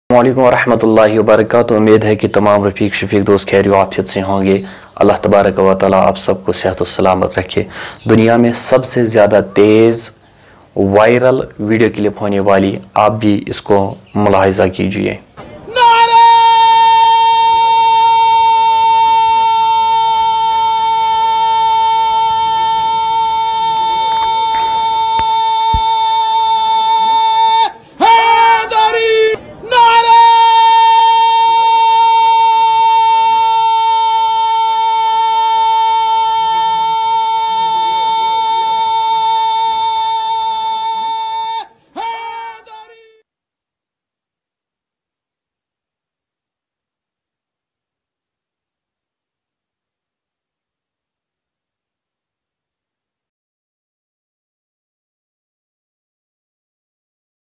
वालेकुम वरहमतुल्लाहि वबरकातुहू। उम्मीद है कि तमाम रफ़ीक शफ़ीक दोस्त खैर आफियत से होंगे। अल्लाह तबारक व तआला आप सबको सेहत और सलामत रखे। दुनिया में सबसे ज़्यादा तेज़ वायरल वीडियो क्लिप होने वाली, आप भी इसको मुलाहिज़ा कीजिए।